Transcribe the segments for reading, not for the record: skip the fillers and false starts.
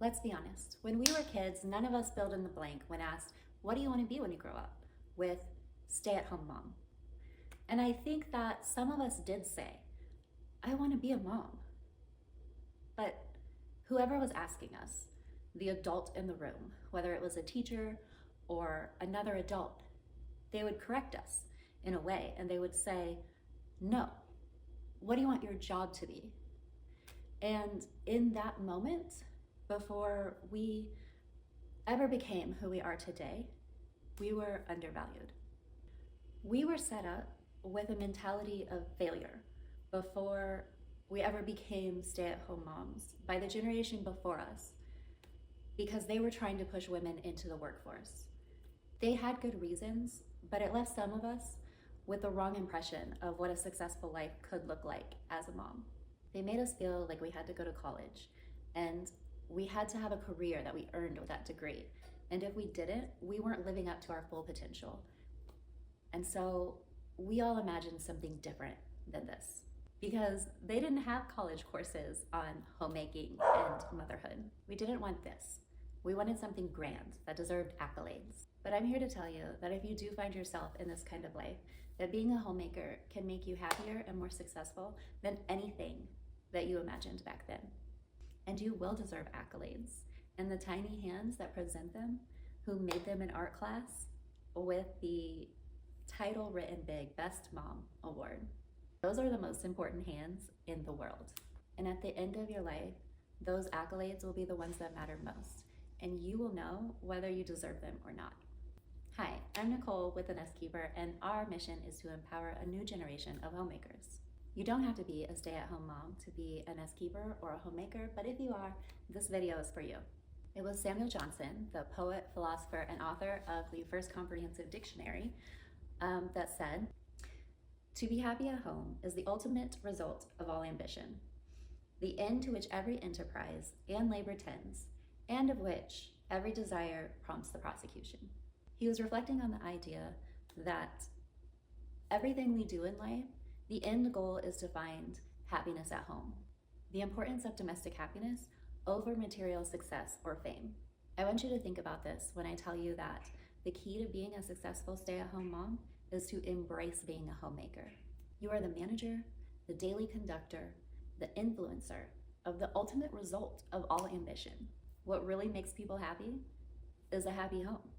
Let's be honest. When we were kids, none of us filled in the blank when asked, what do you want to be when you grow up? With stay-at-home mom. And I think that some of us did say, I want to be a mom. But whoever was asking us, the adult in the room, whether it was a teacher or another adult, they would correct us in a way and they would say, no, what do you want your job to be? And in that moment, before we ever became who we are today, we were undervalued. We were set up with a mentality of failure before we ever became stay-at-home moms by the generation before us, because they were trying to push women into the workforce. They had good reasons, but it left some of us with the wrong impression of what a successful life could look like as a mom. They made us feel like we had to go to college and we had to have a career that we earned with that degree. And if we didn't, we weren't living up to our full potential. And so we all imagined something different than this, because they didn't have college courses on homemaking and motherhood. We didn't want this. We wanted something grand that deserved accolades. But I'm here to tell you that if you do find yourself in this kind of life, that being a homemaker can make you happier and more successful than anything that you imagined back then. And you will deserve accolades. And the tiny hands that present them, who made them in art class with the title written big, Best Mom Award. Those are the most important hands in the world. And at the end of your life, those accolades will be the ones that matter most. And you will know whether you deserve them or not. Hi, I'm Nicole with The Nest Keeper, and our mission is to empower a new generation of homemakers. You don't have to be a stay-at-home mom to be a nest keeper or a homemaker, but if you are, this video is for you. It was Samuel Johnson, the poet, philosopher, and author of the first comprehensive dictionary, that said, "To be happy at home is the ultimate result of all ambition, the end to which every enterprise and labor tends, and of which every desire prompts the prosecution." He was reflecting on the idea that everything we do in life, the end goal is to find happiness at home. The importance of domestic happiness over material success or fame. I want you to think about this when I tell you that the key to being a successful stay-at-home mom is to embrace being a homemaker. You are the manager, the daily conductor, the influencer of the ultimate result of all ambition. What really makes people happy is a happy home.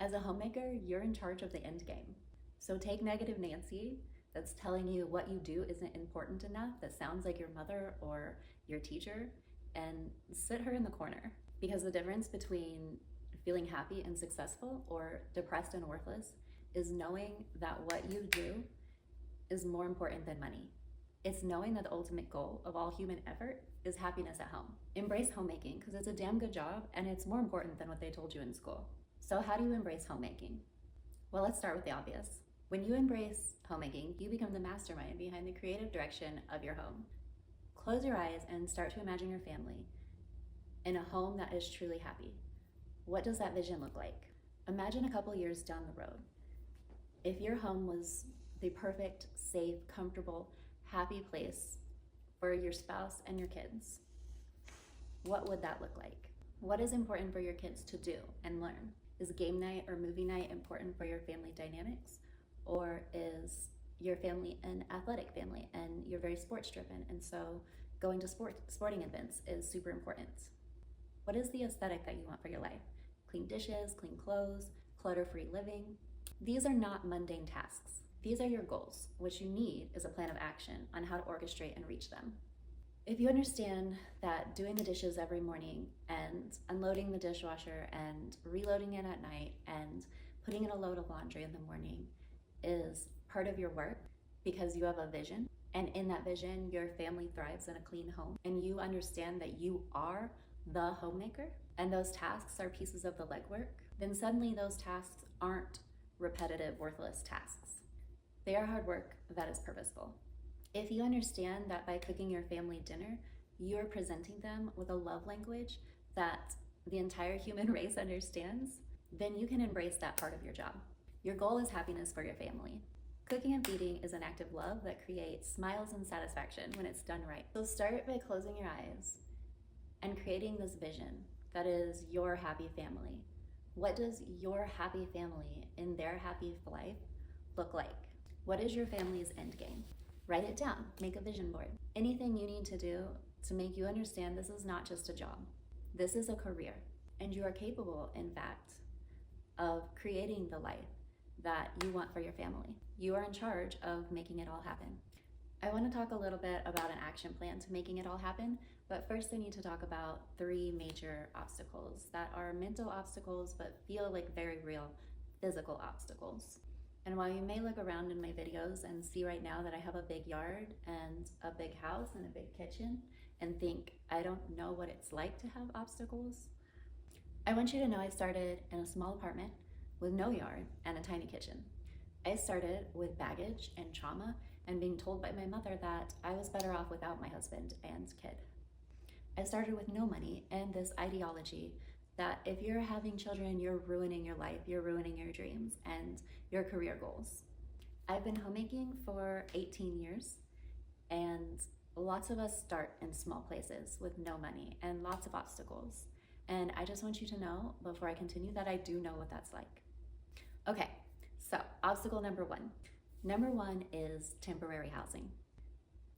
As a homemaker, you're in charge of the end game. So take negative Nancy that's telling you what you do isn't important enough, that sounds like your mother or your teacher, and sit her in the corner. Because the difference between feeling happy and successful or depressed and worthless is knowing that what you do is more important than money. It's knowing that the ultimate goal of all human effort is happiness at home. Embrace homemaking because it's a damn good job and it's more important than what they told you in school. So how do you embrace homemaking? Well, let's start with the obvious. When you embrace homemaking, you become the mastermind behind the creative direction of your home. Close your eyes and start to imagine your family in a home that is truly happy. What does that vision look like? Imagine a couple years down the road. If your home was the perfect, safe, comfortable, happy place for your spouse and your kids, what would that look like? What is important for your kids to do and learn? Is game night or movie night important for your family dynamics? Or is your family an athletic family and you're very sports driven, and so going to sporting events is super important? What is the aesthetic that you want for your life? Clean dishes, clean clothes, clutter-free living. These are not mundane tasks. These are your goals. What you need is a plan of action on how to orchestrate and reach them. If you understand that doing the dishes every morning and unloading the dishwasher and reloading it at night and putting in a load of laundry in the morning is part of your work because you have a vision, and in that vision your family thrives in a clean home, and you understand that you are the homemaker and those tasks are pieces of the legwork, then suddenly those tasks aren't repetitive, worthless tasks. They are hard work that is purposeful. If you understand that by cooking your family dinner, you're presenting them with a love language that the entire human race understands, then you can embrace that part of your job. Your goal is happiness for your family. Cooking and feeding is an act of love that creates smiles and satisfaction when it's done right. So start by closing your eyes and creating this vision that is your happy family? What does your happy family in their happy life look like? What is your family's end game? Write it down, make a vision board. Anything you need to do to make you understand this is not just a job. This is a career, and you are capable, in fact, of creating the life that you want for your family. You are in charge of making it all happen. I want to talk a little bit about an action plan to making it all happen, but first I need to talk about 3 major obstacles that are mental obstacles but feel like very real physical obstacles. And while you may look around in my videos and see right now that I have a big yard and a big house and a big kitchen and think I don't know what it's like to have obstacles, I want you to know I started in a small apartment with no yard and a tiny kitchen. I started with baggage and trauma and being told by my mother that I was better off without my husband and kid. I started with no money and this ideology that if you're having children, you're ruining your life, you're ruining your dreams and your career goals. I've been homemaking for 18 years, and lots of us start in small places with no money and lots of obstacles. And I just want you to know, before I continue, that I do know what that's like. Okay, so obstacle number 1. Number 1 is temporary housing.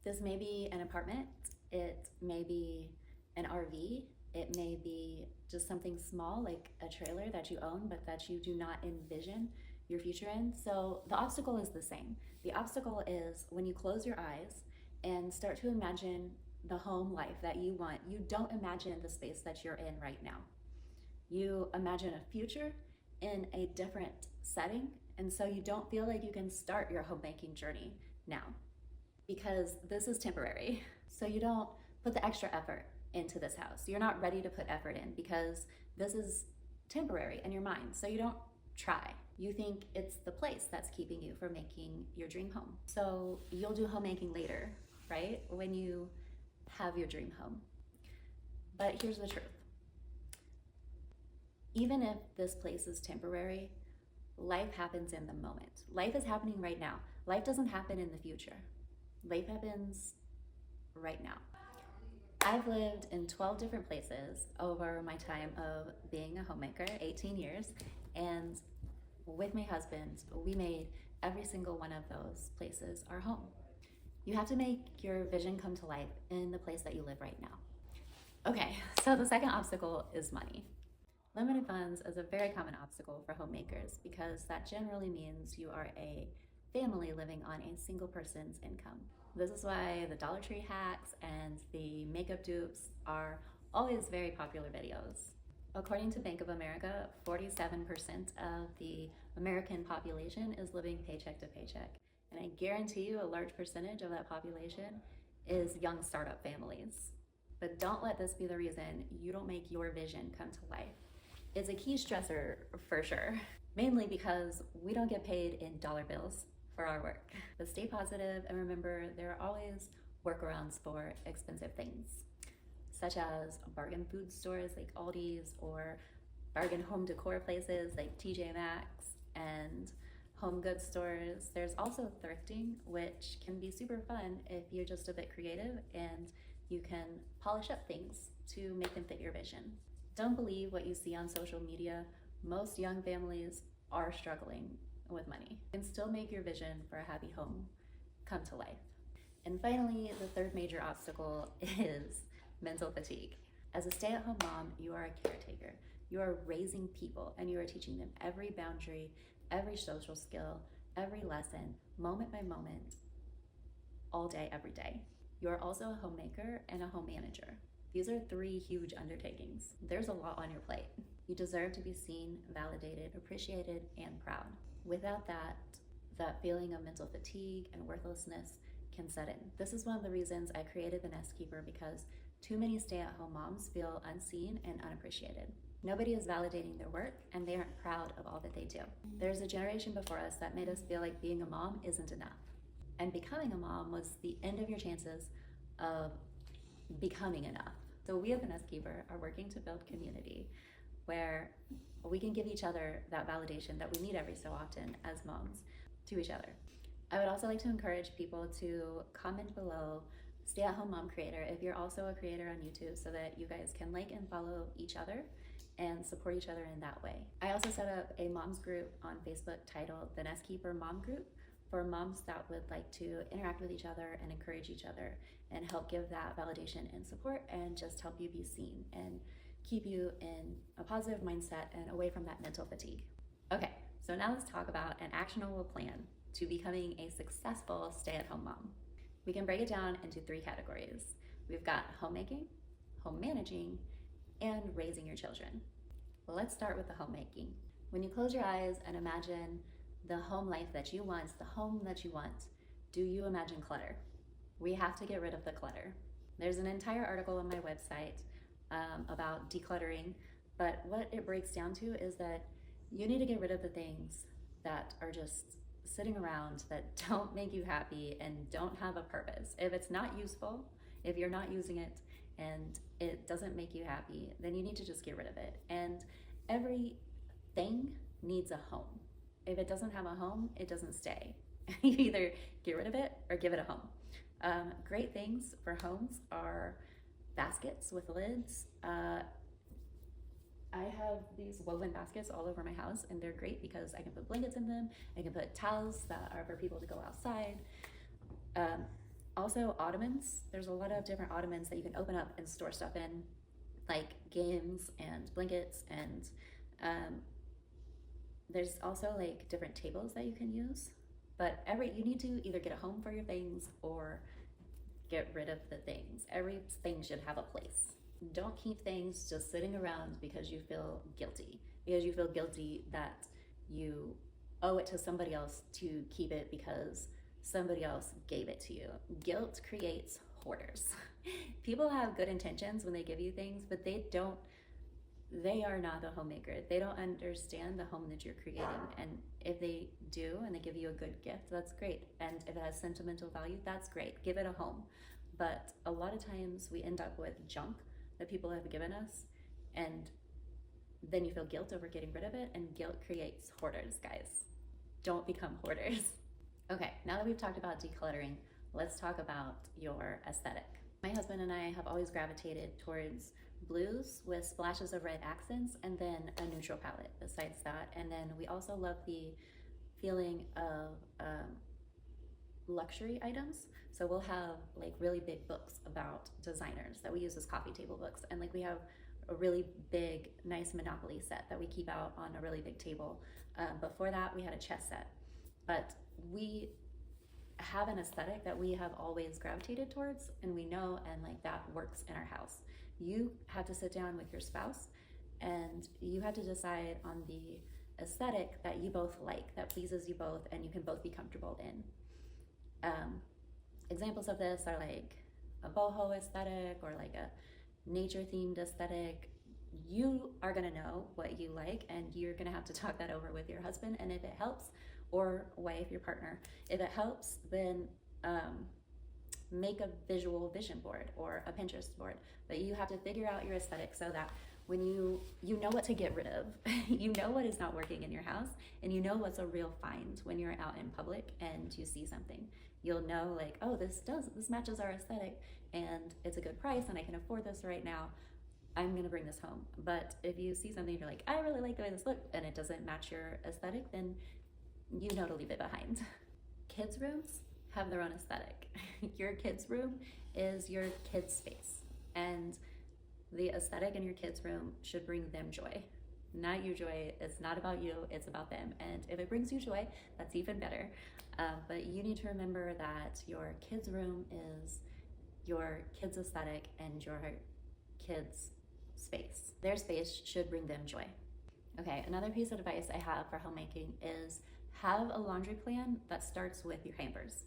This may be an apartment, it may be an RV, it may be just something small like a trailer that you own but that you do not envision your future in. So the obstacle is the same. The obstacle is when you close your eyes and start to imagine the home life that you want, you don't imagine the space that you're in right now. You imagine a future in a different setting, and so you don't feel like you can start your homemaking journey now because this is temporary. So you don't put the extra effort into this house. You're not ready to put effort in because this is temporary in your mind. So you don't try. You think it's the place that's keeping you from making your dream home. So you'll do homemaking later, right? When you have your dream home. But here's the truth. Even if this place is temporary, life happens in the moment. Life is happening right now. Life doesn't happen in the future. Life happens right now. I've lived in 12 different places over my time of being a homemaker, 18 years, and with my husband, we made every single one of those places our home. You have to make your vision come to life in the place that you live right now. Okay, so the second obstacle is money. Limited funds is a very common obstacle for homemakers because that generally means you are a family living on a single person's income. This is why the Dollar Tree hacks and the makeup dupes are always very popular videos. According to Bank of America, 47% of the American population is living paycheck to paycheck. And I guarantee you a large percentage of that population is young startup families. But don't let this be the reason you don't make your vision come to life. It's a key stressor for sure, mainly because we don't get paid in dollar bills for our work. But stay positive and remember there are always workarounds for expensive things, such as bargain food stores like Aldi's or bargain home decor places like TJ Maxx and home goods stores. There's also thrifting, which can be super fun if you're just a bit creative and you can polish up things to make them fit your vision. Don't believe what you see on social media. Most young families are struggling with money. You can still make your vision for a happy home come to life. And finally, the third major obstacle is mental fatigue. As a stay-at-home mom, you are a caretaker. You are raising people and you are teaching them every boundary, every social skill, every lesson, moment by moment, all day, every day. You are also a homemaker and a home manager. These are 3 huge undertakings. There's a lot on your plate. You deserve to be seen, validated, appreciated, and proud. Without that feeling of mental fatigue and worthlessness can set in. This is one of the reasons I created The Nest Keeper, because too many stay-at-home moms feel unseen and unappreciated. Nobody is validating their work and they aren't proud of all that they do. There's a generation before us that made us feel like being a mom isn't enough. And becoming a mom was the end of your chances of becoming enough. So we at The Nest Keeper are working to build community where we can give each other that validation that we need every so often as moms to each other. I would also like to encourage people to comment below stay-at-home mom creator, if you're also a creator on YouTube, so that you guys can like and follow each other and support each other in that way. I also set up a moms group on Facebook titled the Nest Keeper Mom Group for moms that would like to interact with each other and encourage each other and help give that validation and support and just help you be seen and keep you in a positive mindset and away from that mental fatigue. Okay, so now let's talk about an actionable plan to becoming a successful stay-at-home mom. We can break it down into 3 categories. We've got homemaking, home managing, and raising your children. Well, let's start with the homemaking. When you close your eyes and imagine the home life that you want, the home that you want, do you imagine clutter? We have to get rid of the clutter. There's an entire article on my website about decluttering, but what it breaks down to is that you need to get rid of the things that are just sitting around that don't make you happy and don't have a purpose. If it's not useful, if you're not using it and it doesn't make you happy, then you need to just get rid of it. And everything needs a home. If it doesn't have a home, it doesn't stay. You either get rid of it or give it a home. Great things for homes are baskets with lids. I have these woven baskets all over my house, and they're great because I can put blankets in them. I can put towels that are for people to go outside. Also ottomans. There's a lot of different ottomans that you can open up and store stuff in, like games and blankets, and there's also like different tables that you can use. But you need to either get a home for your things or get rid of the things. Everything should have a place. Don't keep things just sitting around because you feel guilty. Because you feel guilty that you owe it to somebody else to keep it because somebody else gave it to you. Guilt creates hoarders. People have good intentions when they give you things, but they are not the homemaker. They don't understand the home that you're creating. And if they do and they give you a good gift, that's great. And if it has sentimental value, that's great. Give it a home. But a lot of times we end up with junk that people have given us, and then you feel guilt over getting rid of it, and guilt creates hoarders, guys. Don't become hoarders. Okay, now that we've talked about decluttering, let's talk about your aesthetic. My husband and I have always gravitated towards blues with splashes of red accents and then a neutral palette besides that. And then we also love the feeling of luxury items. So we'll have like really big books about designers that we use as coffee table books. And like we have a really big, nice Monopoly set that we keep out on a really big table. Before that, we had a chess set. But we have an aesthetic that we have always gravitated towards, and we know, and like that works in our house. You have to sit down with your spouse and you have to decide on the aesthetic that you both like, that pleases you both, and you can both be comfortable in. Examples of this are like a boho aesthetic or like a nature themed aesthetic. You are gonna know what you like, and you're gonna have to talk that over with your husband. And if it helps, or wife, your partner, if it helps, then make a visual vision board or a Pinterest board. But you have to figure out your aesthetic so that when you know what to get rid of, you know what is not working in your house, and you know what's a real find when you're out in public and you see something. You'll know like, oh, this matches our aesthetic and it's a good price and I can afford this right now. I'm gonna bring this home. But if you see something and you're like, I really like the way this looks, and it doesn't match your aesthetic, then you know to leave it behind. Kids' rooms have their own aesthetic. Your kids' room is your kids' space, and the aesthetic in your kids' room should bring them joy, not you joy. It's not about you, it's about them. And if it brings you joy, that's even better. But you need to remember that your kids' room is your kids' aesthetic and your kids' space. Their space should bring them joy. Okay, another piece of advice I have for homemaking is have a laundry plan that starts with your hampers.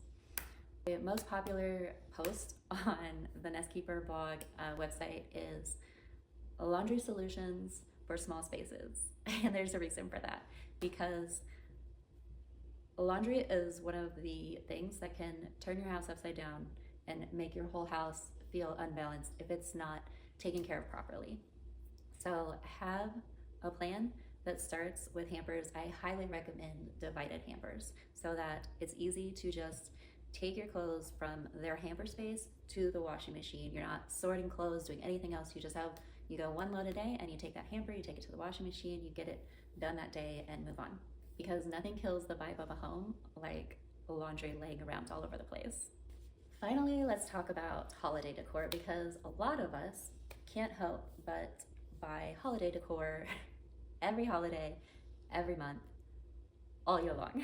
The most popular post on the Nest Keeper blog website is laundry solutions for small spaces. And there's a reason for that, because laundry is one of the things that can turn your house upside down and make your whole house feel unbalanced if it's not taken care of properly. So have a plan that starts with hampers. I highly recommend divided hampers so that it's easy to just take your clothes from their hamper space to the washing machine. You're not sorting clothes, doing anything else. You go one load a day and you take that hamper, you take it to the washing machine, you get it done that day and move on. Because nothing kills the vibe of a home like laundry laying around all over the place. Finally, let's talk about holiday decor, because a lot of us can't help but buy holiday decor every holiday, every month, all year long.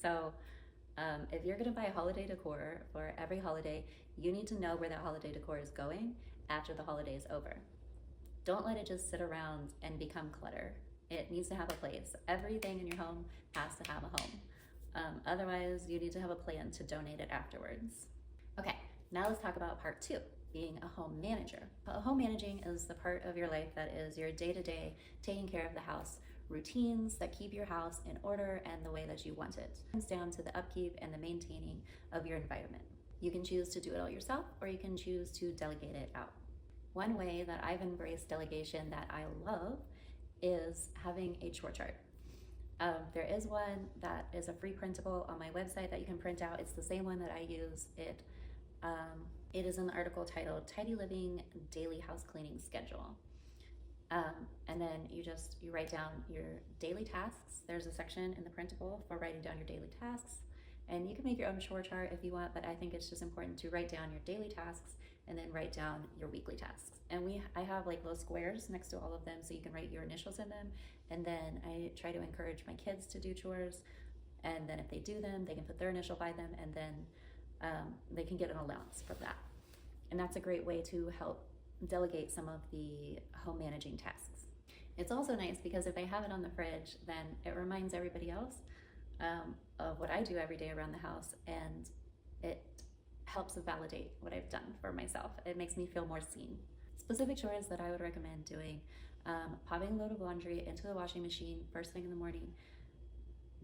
So if you're gonna buy holiday decor for every holiday, you need to know where that holiday decor is going after the holiday is over. Don't let it just sit around and become clutter. It needs to have a place. Everything in your home has to have a home. Otherwise, you need to have a plan to donate it afterwards. Okay, now let's talk about part 2, being a home manager. Home managing is the part of your life that is your day-to-day taking care of the house, routines that keep your house in order and the way that you want it. It comes down to the upkeep and the maintaining of your environment. You can choose to do it all yourself, or you can choose to delegate it out. One way that I've embraced delegation that I love is having a chore chart. There is one that is a free printable on my website that you can print out. It's the same one that I use. It is an article titled Tidy Living Daily House Cleaning Schedule. And then you write down your daily tasks. There's a section in the printable for writing down your daily tasks. And you can make your own chore chart if you want, but I think it's just important to write down your daily tasks and then write down your weekly tasks. And I have like little squares next to all of them, so you can write your initials in them. And then I try to encourage my kids to do chores. And then if they do them, they can put their initial by them, and then they can get an allowance for that. And that's a great way to help delegate some of the home managing tasks. It's also nice because if I have it on the fridge, then it reminds everybody else of what I do every day around the house, and it helps validate what I've done for myself. It makes me feel more seen. Specific chores that I would recommend doing: popping a load of laundry into the washing machine first thing in the morning.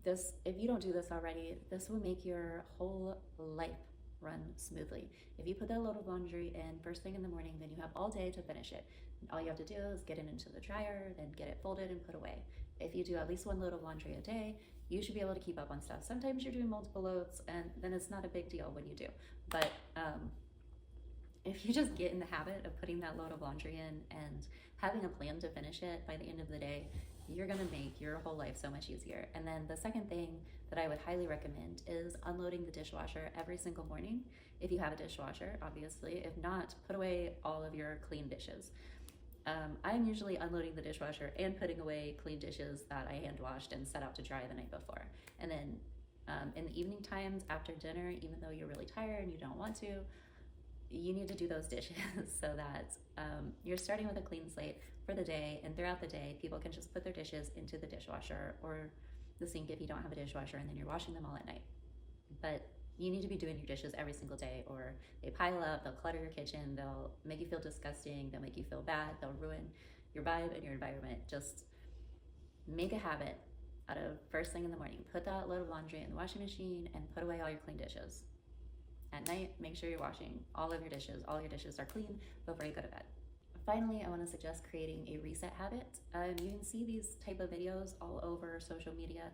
If you don't do this already, this will make your whole life run smoothly. If you put that load of laundry in first thing in the morning, then you have all day to finish it. All you have to do is get it into the dryer, then get it folded and put away. If you do at least one load of laundry a day, you should be able to keep up on stuff. Sometimes you're doing multiple loads, and then it's not a big deal when you do. But if you just get in the habit of putting that load of laundry in and having a plan to finish it by the end of the day, you're gonna make your whole life so much easier. And then the second thing that I would highly recommend is unloading the dishwasher every single morning. If you have a dishwasher, obviously. If not, put away all of your clean dishes. I'm usually unloading the dishwasher and putting away clean dishes that I hand washed and set out to dry the night before. And then in the evening times after dinner, even though you're really tired and you don't want to, you need to do those dishes so that you're starting with a clean slate for the day, and throughout the day, people can just put their dishes into the dishwasher or the sink if you don't have a dishwasher, and then you're washing them all at night. But you need to be doing your dishes every single day, or they pile up, they'll clutter your kitchen, they'll make you feel disgusting, they'll make you feel bad, they'll ruin your vibe and your environment. Just make a habit out of first thing in the morning. Put that load of laundry in the washing machine and put away all your clean dishes. At night, make sure you're washing all of your dishes. All your dishes are clean before you go to bed. Finally, I want to suggest creating a reset habit. You can see these type of videos all over social media,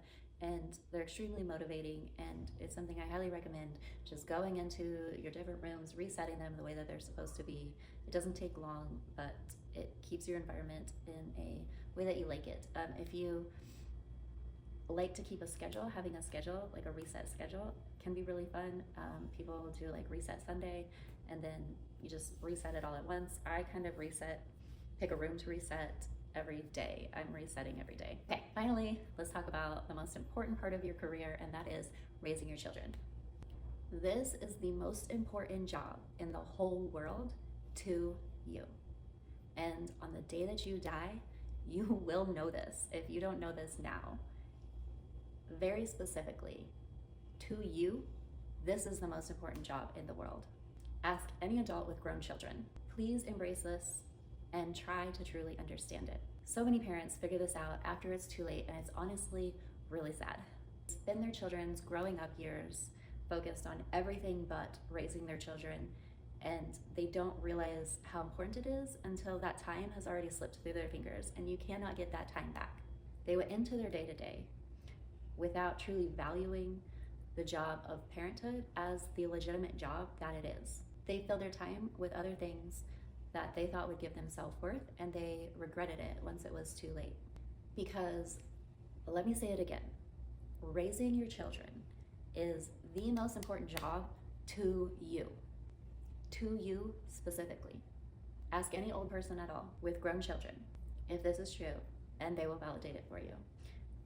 and they're extremely motivating, and it's something I highly recommend. Just going into your different rooms, resetting them the way that they're supposed to be. It doesn't take long, but it keeps your environment in a way that you like it. If you like to keep a schedule, having a schedule, like a reset schedule, can be really fun. People do like Reset Sunday, and then you just reset it all at once. I kind of pick a room to reset every day. I'm resetting every day. Okay, finally, let's talk about the most important part of your career, and that is raising your children. This is the most important job in the whole world to you. And on the day that you die, you will know this if you don't know this now. Very specifically, to you, this is the most important job in the world. Ask any adult with grown children. Please embrace this and try to truly understand it. So many parents figure this out after it's too late, and it's honestly really sad. Spend their children's growing up years focused on everything but raising their children, and they don't realize how important it is until that time has already slipped through their fingers, and you cannot get that time back. They went into their day-to-day without truly valuing the job of parenthood as the legitimate job that it is. They filled their time with other things that they thought would give them self-worth, and they regretted it once it was too late. Because, let me say it again, raising your children is the most important job to you specifically. Ask any old person at all with grown children if this is true, and they will validate it for you.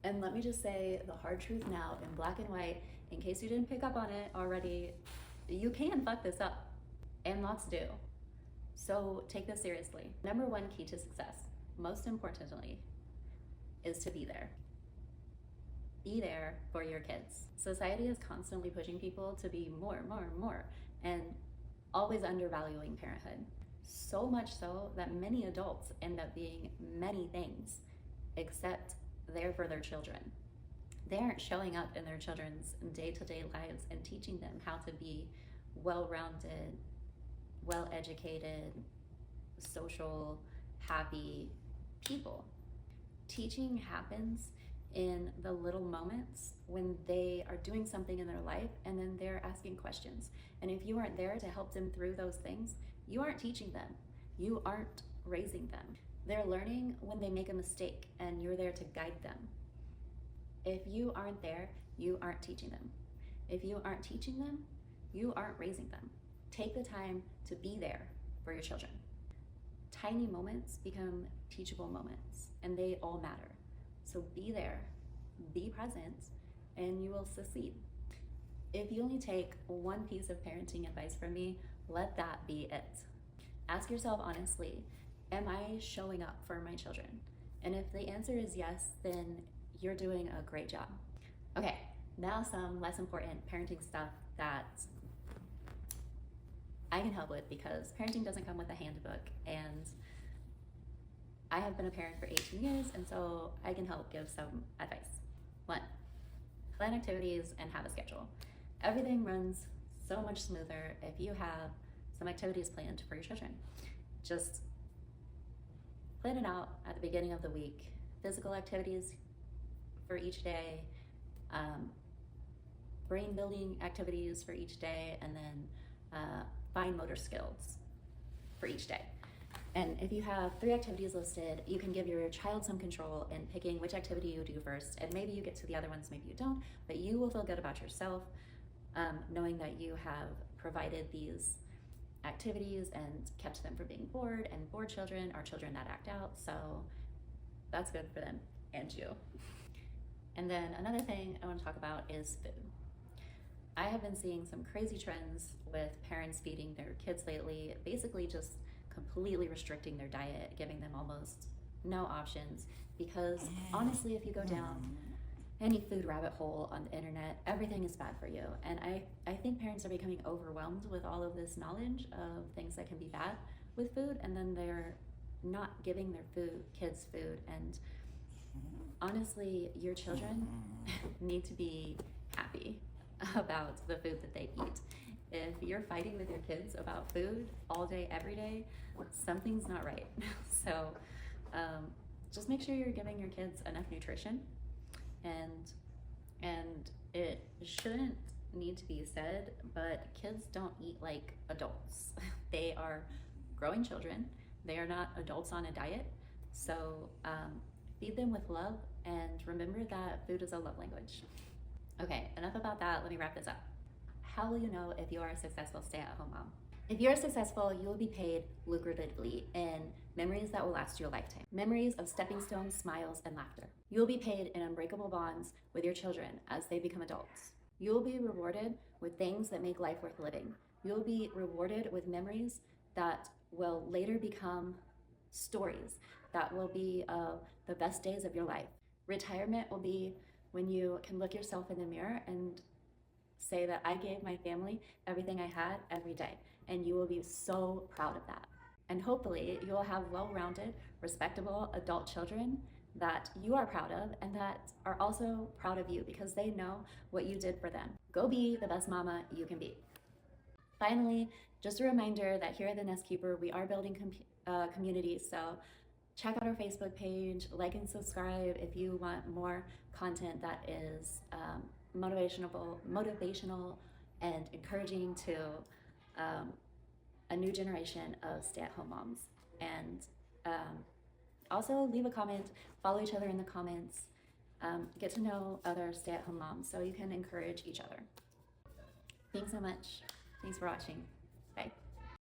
And let me just say the hard truth now in black and white, in case you didn't pick up on it already, you can fuck this up, and lots do. So take this seriously. Number one key to success, most importantly, is to be there. Be there for your kids. Society is constantly pushing people to be more, and always undervaluing parenthood. So much so that many adults end up being many things except there for their children. They aren't showing up in their children's day-to-day lives and teaching them how to be well-rounded, well-educated, social, happy people. Teaching happens in the little moments when they are doing something in their life and then they're asking questions. And if you aren't there to help them through those things, you aren't teaching them. You aren't raising them. They're learning when they make a mistake and you're there to guide them. If you aren't there, you aren't teaching them. If you aren't teaching them, you aren't raising them. Take the time to be there for your children. Tiny moments become teachable moments, and they all matter. So be there, be present, and you will succeed. If you only take one piece of parenting advice from me, let that be it. Ask yourself honestly, am I showing up for my children? And if the answer is yes, then you're doing a great job. Okay, now some less important parenting stuff that I can help with, because parenting doesn't come with a handbook, and I have been a parent for 18 years, and so I can help give some advice. 1, plan activities and have a schedule. Everything runs so much smoother if you have some activities planned for your children. Just plan it out at the beginning of the week. Physical activities for each day, brain building activities for each day, and then fine motor skills for each day. And if you have 3 activities listed, you can give your child some control in picking which activity you do first, and maybe you get to the other ones, maybe you don't, but you will feel good about yourself knowing that you have provided these activities and kept them from being bored, and bored children are children that act out, so that's good for them and you. And then another thing I want to talk about is food. I have been seeing some crazy trends with parents feeding their kids lately, basically just completely restricting their diet, giving them almost no options, because honestly, if you go down any food rabbit hole on the internet, everything is bad for you. And I think parents are becoming overwhelmed with all of this knowledge of things that can be bad with food, and then they're not giving their kids food. And honestly, your children need to be happy about the food that they eat. If you're fighting with your kids about food all day, every day, something's not right. So just make sure you're giving your kids enough nutrition, and it shouldn't need to be said, but kids don't eat like adults. They are growing children. They are not adults on a diet. So feed them with love, and remember that food is a love language. Okay, enough about that. Let me wrap this up. How will you know if you are a successful stay-at-home mom? If you're successful, you will be paid lucratively in memories that will last you a lifetime. Memories of stepping stones, smiles, and laughter. You will be paid in unbreakable bonds with your children as they become adults. You will be rewarded with things that make life worth living. You will be rewarded with memories that will later become stories that will be the best days of your life. Retirement will be when you can look yourself in the mirror and say that I gave my family everything I had every day, and you will be so proud of that. And hopefully you will have well-rounded, respectable adult children that you are proud of and that are also proud of you because they know what you did for them. Go be the best mama you can be. Finally, just a reminder that here at the Nest Keeper, we are building communities, so check out our Facebook page, like and subscribe if you want more content that is motivational and encouraging to a new generation of stay-at-home moms. And also leave a comment, follow each other in the comments, get to know other stay-at-home moms so you can encourage each other. Thanks so much. Thanks for watching.